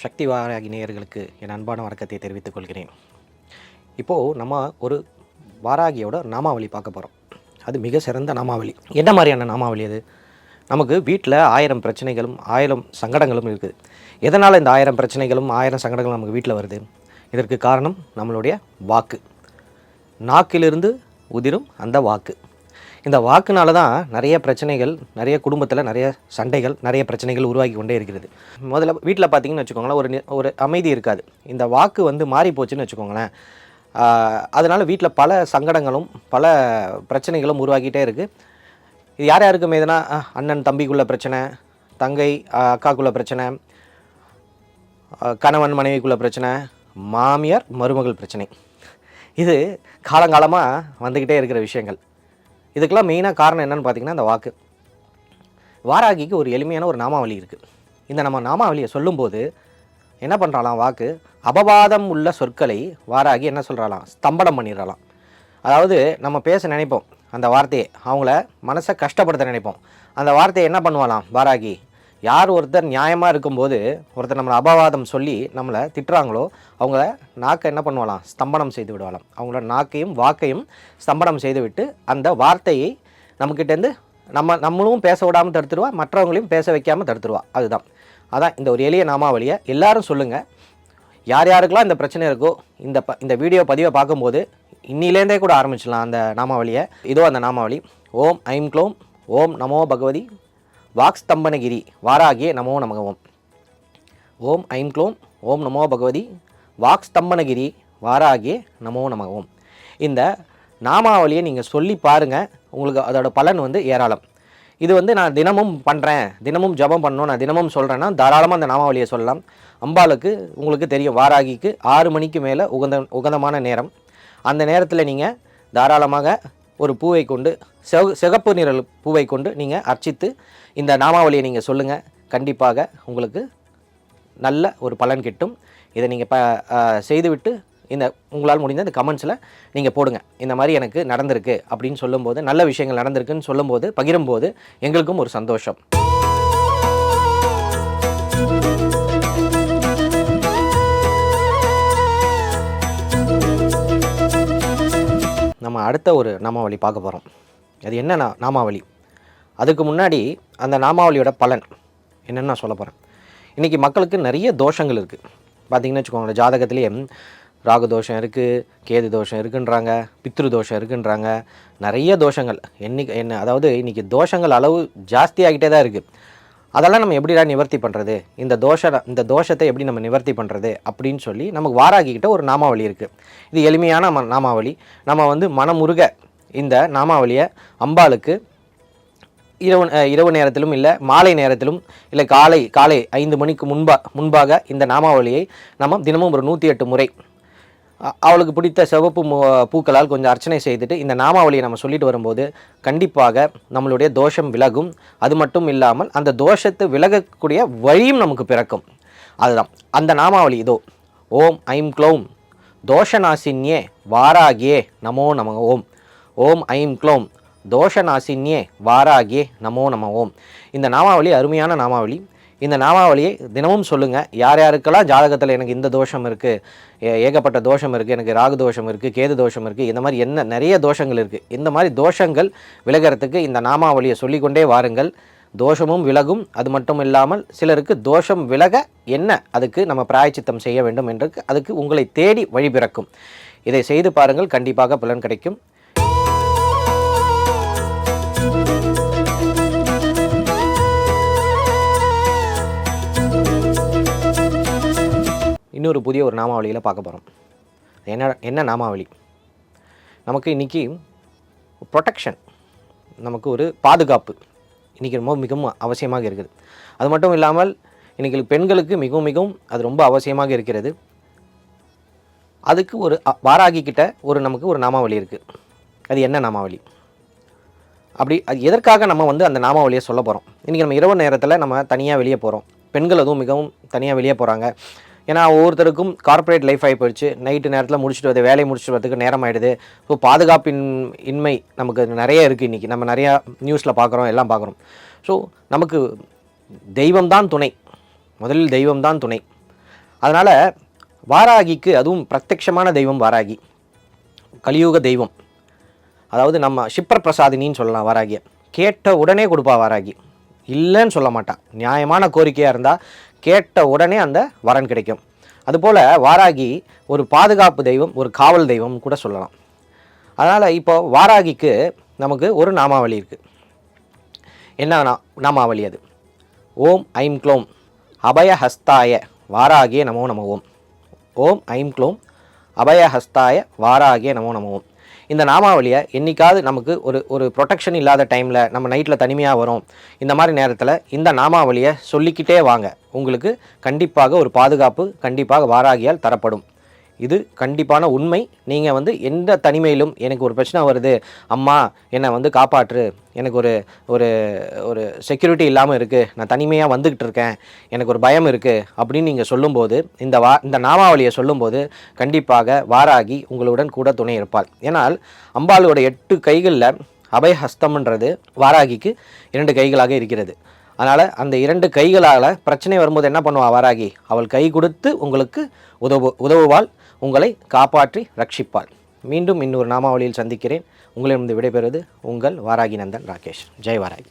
சக்தி வாராகி நேயர்களுக்கு என் அன்பான வணக்கத்தை தெரிவித்துக் கொள்கிறேன். இப்போது நம்ம ஒரு வாராகியோட நாமாவளி பார்க்க போகிறோம். அது மிக சிறந்த நாமாவளி. என்ன மாதிரியான நாமாவளி அது? நமக்கு வீட்டில் 1000 பிரச்சனைகளும் 1000 சங்கடங்களும் இருக்குது. எதனால் இந்த 1000 பிரச்சனைகளும் 1000 சங்கடங்களும் நமக்கு வீட்டில் வருது? இதற்கு காரணம் நம்மளுடைய வாக்கு. நாக்கிலிருந்து உதிரும் அந்த வாக்கு. இந்த வாக்குனால தான் நிறைய பிரச்சனைகள், நிறைய குடும்பத்தில் நிறைய சண்டைகள், நிறைய பிரச்சனைகள் உருவாகி கொண்டே இருக்கிறது. முதல்ல வீட்டில் பார்த்தீங்கன்னு வச்சுக்கோங்களேன், ஒரு அமைதி இருக்காது. இந்த வாக்கு மாறி போச்சுன்னு வச்சுக்கோங்களேன், அதனால் வீட்டில் பல சங்கடங்களும் பல பிரச்சனைகளும் உருவாகிட்டே இருக்குது. இது யார் யாருக்கும் எதுனா அண்ணன் தம்பிக்குள்ள பிரச்சனை, தங்கை அக்காக்குள்ள பிரச்சனை, கணவன் மனைவிக்குள்ள பிரச்சனை, மாமியார் மருமகள் பிரச்சனை. இது காலங்காலமாக வந்துக்கிட்டே இருக்கிற விஷயங்கள். இதுக்கெல்லாம் மெயினாக காரணம் என்னென்னு பார்த்தீங்கன்னா அந்த வாக்கு. வாராகிக்கு ஒரு எளிமையான ஒரு நாமாவளி இருக்குது. இந்த நம்ம நாமாவளியை சொல்லும்போது என்ன பண்ணுறாலாம், வாக்கு அபவாதம் உள்ள சொற்களை வாராகி என்ன சொல்கிறாலாம், ஸ்தம்பனம் பண்ணிடுறாலாம். அதாவது நம்ம பேச நினைப்போம் அந்த வார்த்தையை, அவங்கள மனசை கஷ்டப்படுத்த நினைப்போம். அந்த வார்த்தையை என்ன பண்ணுவாலாம் வாராகி, யார் ஒருத்தர் நியாயமாக இருக்கும்போது ஒருத்தர் நம்மளை அபவாதம் சொல்லி நம்மளை திட்டுறாங்களோ அவங்கள நாக்கை என்ன பண்ணுவாலாம், ஸ்தம்பனம் செய்து விடுவாலாம். அவங்களோட நாக்கையும் வாக்கையும் ஸ்தம்பனம் செய்து விட்டு அந்த வார்த்தையை நம்மக்கிட்டேருந்து நம்மளும் பேச விடாமல் தடுத்துருவா, மற்றவங்களையும் பேச வைக்காமல் தடுத்துருவா. அதான் இந்த ஒரு எளிய நாமாவளியை எல்லாரும் சொல்லுங்கள். யார் யாருக்கெல்லாம் இந்த பிரச்சனை இருக்கோ இந்த வீடியோ பதிவை பார்க்கும்போது இன்னிலேருந்தே கூட ஆரம்பிச்சிடலாம் அந்த நாமாவளியை. இதோ அந்த நாமாவளி. ஓம் I'm க்ளோம் Om Namo Bhagavathi வாக்ஸ்தம்பனகிரி வாராகியே Namo நமகவும். Om I'm க்ளோம் ஓம் நமோ பகவதி வாக்ஸ்தம்பனகிரி வாராகியே நமோ நமகவும். இந்த நாமாவளியை நீங்கள் சொல்லி பாருங்கள், உங்களுக்கு அதோட பலன் ஏராளம். இது நான் தினமும் பண்ணுறேன், தினமும் ஜபம் பண்ணணும், நான் தினமும் சொல்கிறேன்னா தாராளமாக அந்த நாமாவளியை சொல்லலாம். அம்பாளுக்கு உங்களுக்கு தெரியும், வாராகிக்கு 6 மணிக்கு மேலே உகந்தமான நேரம். அந்த நேரத்தில் நீங்கள் தாராளமாக ஒரு பூவை கொண்டு சிகப்பு நிற பூவை கொண்டு நீங்கள் அர்ச்சித்து இந்த நாமாவளியை நீங்கள் சொல்லுங்கள். கண்டிப்பாக உங்களுக்கு நல்ல ஒரு பலன் கிட்டும். இதை நீங்கள் செய்துவிட்டு உங்களால் முடிந்த இந்த கமெண்ட்ஸில் நீங்கள் போடுங்க. இந்த மாதிரி எனக்கு நடந்திருக்கு அப்படின்னு சொல்லும்போது, நல்ல விஷயங்கள் நடந்திருக்குன்னு சொல்லும்போது, பகிரும்போது எங்களுக்கும் ஒரு சந்தோஷம். நம்ம அடுத்த ஒரு நாமாவளி பார்க்க போகிறோம். அது என்ன நாமாவளி, அதுக்கு முன்னாடி அந்த நாமாவளியோட பலன் என்னென்னு நான் சொல்ல போகிறேன். இன்றைக்கி மக்களுக்கு நிறைய தோஷங்கள் இருக்குது. பார்த்திங்கன்னு வச்சுக்கோங்களேன், ஜாதகத்துலேயே ராகு தோஷம் இருக்குது, கேது தோஷம் இருக்குன்றாங்க, பித்ரு தோஷம் இருக்குன்றாங்க, நிறைய தோஷங்கள். அதாவது இன்றைக்கி தோஷங்கள் அளவு ஜாஸ்தியாகிட்டே தான் இருக்குது. அதெல்லாம் நம்ம எப்படிடா நிவர்த்தி பண்ணுறது, இந்த தோஷத்தை எப்படி நம்ம நிவர்த்தி பண்ணுறது அப்படின்னு சொல்லி நமக்கு வாராகிக்கிட்ட ஒரு நாமாவளி இருக்குது. இது எளிமையான நாமாவளி. நம்ம மனமுருக இந்த நாமாவளியை அம்பாளுக்கு இரவு நேரத்திலும் இல்லை மாலை நேரத்திலும் இல்லை காலை 5 மணிக்கு முன்பாக இந்த நாமாவளியை நம்ம தினமும் ஒரு 108 முறை அவளுக்கு பிடித்த சிவப்பு பூக்களால் கொஞ்சம் அர்ச்சனை செய்துட்டு இந்த நாமாவளியை நம்ம சொல்லிட்டு வரும்போது கண்டிப்பாக நம்மளுடைய தோஷம் விலகும். அது மட்டும் இல்லாமல் அந்த தோஷத்தை விலகக்கூடிய வழியும் நமக்கு பிறக்கும். அதுதான் அந்த நாமாவளி. இதோ ஓம் ஐம் க்ளோம் தோஷநாசின்யே வாராகியே நமோ நம ஓம். ஓம் ஐம் க்ளோம் தோஷநாசின்யே வாராகியே நமோ நம ஓம். இந்த நாமாவளி அருமையான நாமாவளி. இந்த நாமாவளியை தினமும் சொல்லுங்கள். யார் யாருக்கெல்லாம் ஜாதகத்தில் எனக்கு இந்த தோஷம் இருக்குது, ஏகப்பட்ட தோஷம் இருக்குது, எனக்கு ராகு தோஷம் இருக்குது, கேது தோஷம் இருக்குது, இந்த மாதிரி நிறைய தோஷங்கள் இருக்குது. இந்த மாதிரி தோஷங்கள் விலகிறதுக்கு இந்த நாமாவளியை சொல்லிக்கொண்டே வாருங்கள். தோஷமும் விலகும். அது மட்டும் இல்லாமல் சிலருக்கு தோஷம் விலக அதுக்கு நம்ம பிராயச்சித்தம் செய்ய வேண்டும் என்று அதுக்கு உங்களை தேடி வழி பிறக்கும். இதை செய்து பாருங்கள், கண்டிப்பாக பலன் கிடைக்கும். இன்னொரு புதிய ஒரு நாமாவளியில் பார்க்க போகிறோம். என்ன நாமாவளி, நமக்கு இன்றைக்கி ப்ரொடெக்ஷன், நமக்கு ஒரு பாதுகாப்பு இன்றைக்கி மிகவும் அவசியமாக இருக்குது. அது மட்டும் இல்லாமல் இன்றைக்கி பெண்களுக்கு மிகவும் அது ரொம்ப அவசியமாக இருக்கிறது. அதுக்கு ஒரு வாராகிக்கிட்ட நமக்கு ஒரு நாமாவளி இருக்குது. அது என்ன நாமாவளி, அது எதற்காக நம்ம அந்த நாமாவளியை சொல்ல போகிறோம். இன்றைக்கி நம்ம இரவு நேரத்தில் நம்ம தனியாக வெளியே போகிறோம். பெண்கள் அதுவும் மிகவும் தனியாக வெளியே போகிறாங்க. ஏன்னா ஒவ்வொருத்தருக்கும் கார்ப்பரேட் லைஃப் ஆகி போயிடுச்சு. நைட்டு நேரத்தில் முடிச்சுட்டு வேலையை முடிச்சுட்டு வரதுக்கு நேரம் ஆகிடுது. ஸோ பாதுகாப்பின்மை நமக்கு நிறைய இருக்குது. இன்றைக்கி நம்ம நிறையா நியூஸில் பார்க்குறோம், எல்லாம் பார்க்குறோம். ஸோ நமக்கு தெய்வம்தான் துணை. முதலில் தெய்வம்தான் துணை. அதனால் வாராகிக்கு அதுவும் பிரத்யட்சமான தெய்வம் வாராகி, கலியுக தெய்வம். அதாவது நம்ம ஷிப்பர் பிரசாதினின்னு சொல்லலாம் வாராகியை. கேட்ட உடனே கொடுப்பா வாராகி, இல்லைன்னு சொல்ல மாட்டான். நியாயமான கோரிக்கையாக இருந்தால் கேட்ட உடனே அந்த வரன் கிடைக்கும். அதுபோல் வாராகி ஒரு பாதுகாப்பு தெய்வம், ஒரு காவல் தெய்வம் கூட சொல்லலாம். அதனால் இப்போ வாராகிக்கு நமக்கு ஒரு நாமாவளி இருக்குது. என்ன நாமாவளி அது? ஓம் ஐம் க்ளோம் அபயஹஸ்தாய வாராகிய நமோ நம ஓம். ஓம் ஐம் க்ளோம் அபயஹஸ்தாய வாராகிய நமோ நம ஓம். இந்த நாமாவளியை என்றைக்காவது நமக்கு ஒரு ப்ரொடெக்ஷன் இல்லாத டைமில், நம்ம நைட்டில் தனிமையாக வரும், இந்த மாதிரி நேரத்தில் இந்த நாமாவளியை சொல்லிக்கிட்டே வாங்க. உங்களுக்கு கண்டிப்பாக ஒரு பாதுகாப்பு கண்டிப்பாக வாராகியால் தரப்படும். இது கண்டிப்பான உண்மை. நீங்கள் எந்த தனிமையிலும் எனக்கு ஒரு பிரச்சனை வருது, அம்மா என்னை காப்பாற்று, எனக்கு ஒரு ஒரு ஒரு செக்யூரிட்டி இல்லாமல் இருக்குது, நான் தனிமையாக வந்துக்கிட்டு இருக்கேன், எனக்கு ஒரு பயம் இருக்குது அப்படின்னு நீங்கள் சொல்லும்போது, இந்த நாமாவளியை சொல்லும்போது கண்டிப்பாக வாராகி உங்களுடன் கூட துணை இருப்பாள். ஏன்னால் அம்பாளோட 8 கைகளில் அபயஹஸ்தம்ன்றது வாராகிக்கு 2 கைகளாக இருக்கிறது. அதனால் அந்த 2 கைகளால் பிரச்சனை வரும்போது என்ன பண்ணுவாள் வாராகி? அவள் கை கொடுத்து உங்களுக்கு உதவுவாள், உங்களை காப்பாற்றி ரட்சிப்பாள். மீண்டும் இன்னொரு நாமாவளியில் சந்திக்கிறேன். உங்களிடம் விடைபெறுவது உங்கள் வாராகி நந்தன் ராகேஷ். ஜெய் வாராகி.